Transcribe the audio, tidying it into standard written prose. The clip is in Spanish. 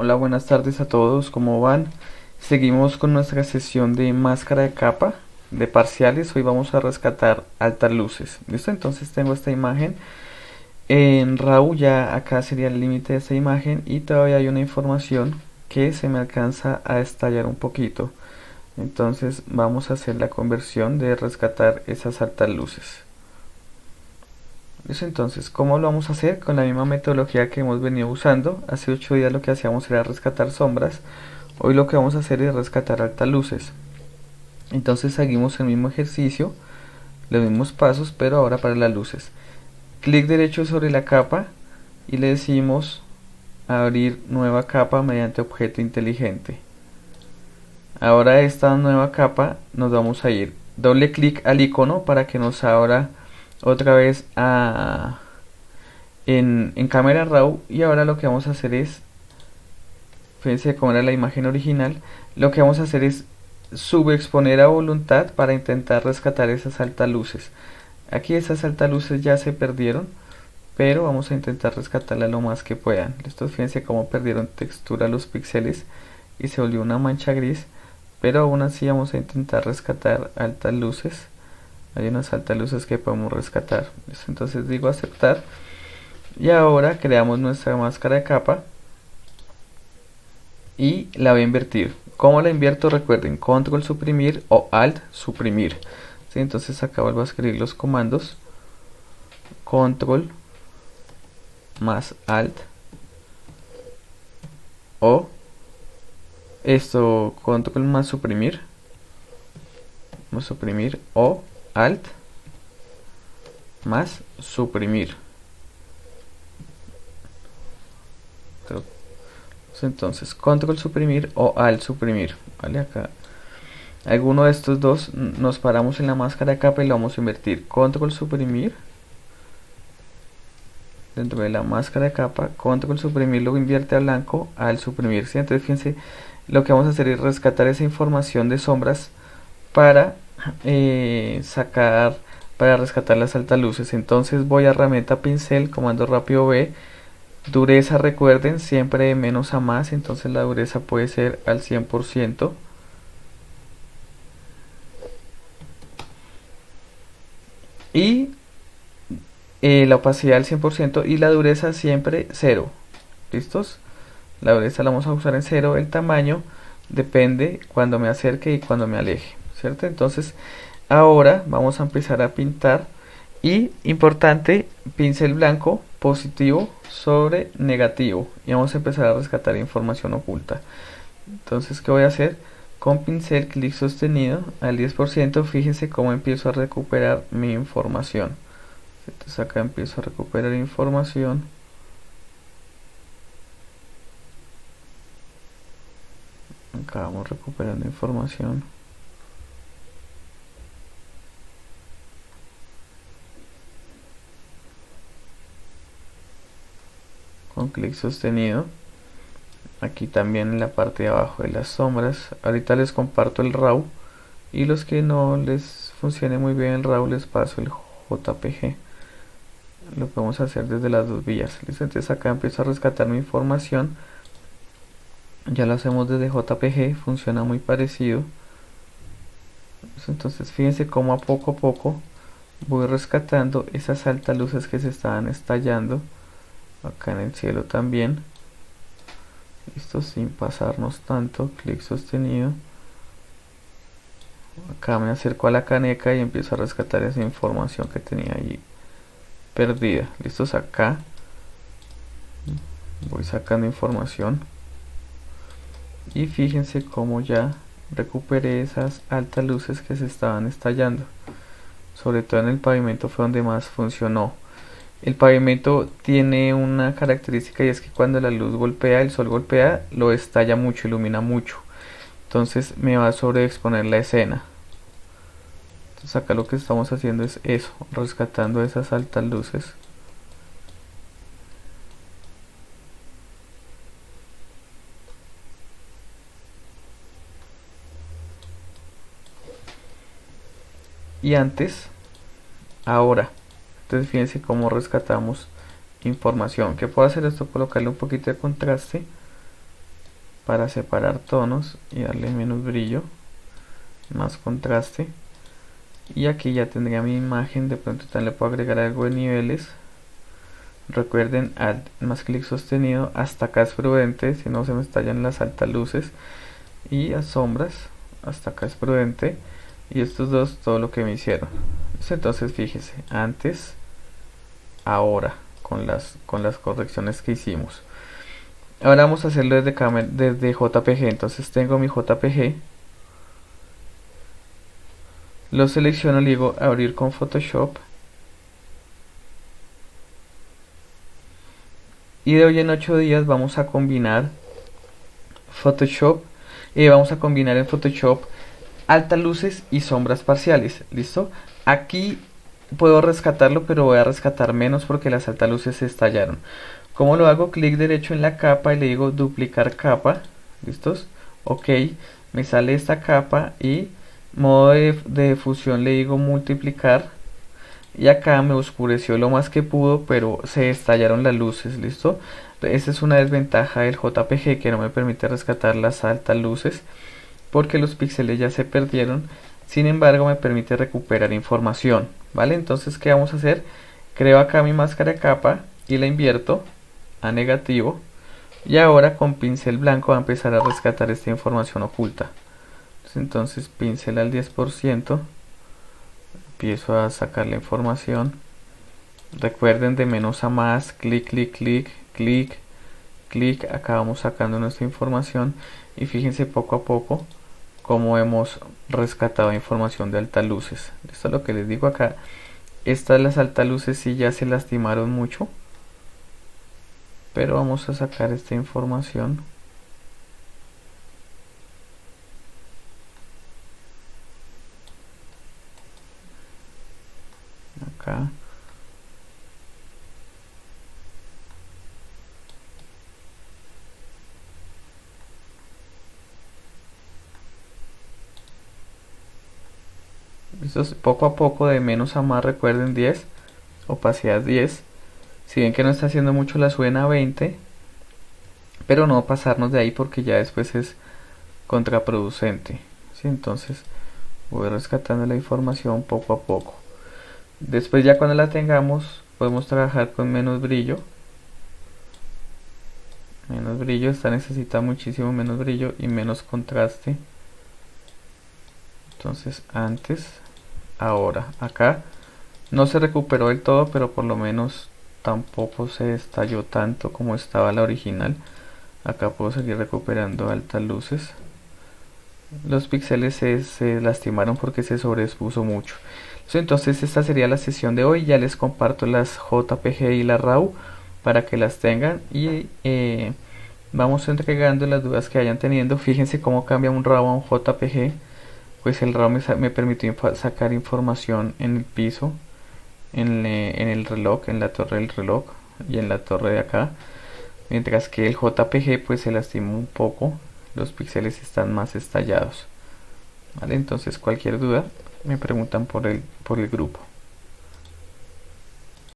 Hola, buenas tardes a todos, ¿cómo van? Seguimos con nuestra sesión de máscara de capa de parciales. Hoy vamos a rescatar altas luces. ¿Listo? Entonces tengo esta imagen. En RAW ya acá sería el límite de esta imagen y todavía hay una información que se me alcanza a estallar un poquito. Entonces vamos a hacer la conversión de rescatar esas altas luces. ¿Listo? Entonces, ¿cómo lo vamos a hacer? Con la misma metodología que hemos venido usando. Hace 8 días lo que hacíamos era rescatar sombras. Hoy lo que vamos a hacer es rescatar altas luces. Entonces seguimos el mismo ejercicio, los mismos pasos, pero ahora para las luces. Clic derecho sobre la capa y le decimos abrir nueva capa mediante objeto inteligente. Ahora de esta nueva capa nos vamos a ir. Doble clic al icono para que nos abra otra vez en cámara RAW, y ahora lo que vamos a hacer es, fíjense cómo era la imagen original, lo que vamos a hacer es subexponer a voluntad para intentar rescatar esas altas luces. Aquí esas altas luces ya se perdieron, pero vamos a intentar rescatarlas lo más que puedan. Estos, fíjense cómo perdieron textura los píxeles y se volvió una mancha gris, pero aún así vamos a intentar rescatar altas luces. Hay unas altas luces que podemos rescatar. Entonces digo aceptar y ahora creamos nuestra máscara de capa y la voy a invertir. ¿Cómo la invierto? Recuerden, control suprimir o alt suprimir. ¿Sí? Entonces acá vuelvo a escribir los comandos. Control más alt o esto, control más suprimir o alt más suprimir. Entonces control suprimir o alt suprimir, vale. Acá alguno de estos dos nos paramos en la máscara de capa y lo vamos a invertir. Control suprimir dentro de la máscara de capa, control suprimir lo invierte a blanco, al suprimir. ¿Sí? Entonces fíjense, lo que vamos a hacer es rescatar esa información de sombras para para rescatar las altas luces. Entonces voy a herramienta pincel, comando rápido B, dureza, recuerden, siempre de menos a más, entonces la dureza puede ser al 100%. Y la opacidad al 100% y la dureza siempre 0. ¿Listos? La dureza la vamos a usar en 0, el tamaño depende cuando me acerque y cuando me aleje, ¿cierto? Entonces ahora vamos a empezar a pintar y, importante, pincel blanco positivo sobre negativo y vamos a empezar a rescatar información oculta. Entonces, ¿qué voy a hacer? Con pincel, clic sostenido al 10%, fíjense cómo empiezo a recuperar mi información. Entonces acá empiezo a recuperar información. Acá vamos recuperando información. Con clic sostenido. Aquí también en la parte de abajo de las sombras. Ahorita les comparto el RAW. Y los que no les funcione muy bien el RAW les paso el JPG. Lo podemos hacer desde las dos vías. ¿Listo? Entonces acá empiezo a rescatar mi información. Ya lo hacemos desde JPG. Funciona muy parecido. Entonces fíjense cómo a poco voy rescatando esas altas luces que se estaban estallando. Acá en el cielo también. Listo, sin pasarnos tanto. Clic sostenido. Acá me acerco a la caneca y empiezo a rescatar esa información que tenía ahí perdida. Listos, acá voy sacando información y fíjense cómo ya recuperé esas altas luces que se estaban estallando. Sobre todo en el pavimento fue donde más funcionó. El pavimento tiene una característica y es que cuando la luz golpea, el sol golpea, lo estalla mucho, ilumina mucho. Entonces me va a sobreexponer la escena. Entonces acá lo que estamos haciendo es eso, rescatando esas altas luces. Y antes, ahora. Entonces fíjense cómo rescatamos información. ¿Qué puedo hacer esto? Colocarle un poquito de contraste para separar tonos y darle menos brillo, más contraste. Y aquí ya tendría mi imagen. De pronto también le puedo agregar algo de niveles. Recuerden, Alt más clic sostenido, hasta acá es prudente, si no se me estallan las altas luces. Y a sombras, hasta acá es prudente. Y estos dos, todo lo que me hicieron. Entonces fíjese, antes, ahora, con las correcciones que hicimos. Ahora vamos a hacerlo desde JPG. Entonces tengo mi JPG. Lo selecciono, le digo abrir con Photoshop. Y de hoy en 8 días vamos a combinar Photoshop. Vamos a combinar en Photoshop altas luces y sombras parciales. ¿Listo? Aquí puedo rescatarlo, pero voy a rescatar menos porque las altas luces se estallaron. ¿Cómo lo hago? Clic derecho en la capa y le digo duplicar capa. ¿Listos? Ok. Me sale esta capa y modo de fusión le digo multiplicar. Y acá me oscureció lo más que pudo, pero se estallaron las luces. ¿Listo? Esta es una desventaja del JPG, que no me permite rescatar las altas luces porque los píxeles ya se perdieron. Sin embargo, me permite recuperar información. ¿Vale? Entonces, ¿qué vamos a hacer? Creo acá mi máscara de capa y la invierto a negativo. Y ahora con pincel blanco va a empezar a rescatar esta información oculta. Entonces, pincel al 10%. Empiezo a sacar la información. Recuerden, de menos a más, clic, clic, clic, clic, clic. Acá vamos sacando nuestra información. Y fíjense poco a poco cómo hemos rescatado información de altas luces. Esto es lo que les digo acá. Estas, las altas luces, sí ya se lastimaron mucho, pero vamos a sacar esta información. Acá. Esto es poco a poco, de menos a más. Recuerden, 10, opacidad 10. Si ven que no está haciendo mucho, la suben a 20, pero no pasarnos de ahí porque ya después es contraproducente. ¿Sí? Entonces voy rescatando la información poco a poco. Después, ya cuando la tengamos, podemos trabajar con menos brillo. Menos brillo, esta necesita muchísimo menos brillo y menos contraste. Entonces, antes, ahora. Acá no se recuperó del todo, pero por lo menos tampoco se estalló tanto como estaba la original. Acá puedo seguir recuperando altas luces. Los píxeles se lastimaron porque se sobreexpuso mucho. Entonces esta sería la sesión de hoy. Ya les comparto las JPG y la RAW para que las tengan, y vamos entregando las dudas que hayan teniendo. Fíjense cómo cambia un RAW a un JPG. Pues el RAW me permitió sacar información en el piso, en el reloj, en la torre del reloj y en la torre de acá, mientras que el JPG pues se lastimó un poco, los píxeles están más estallados. ¿Vale? Entonces, cualquier duda me preguntan por el grupo.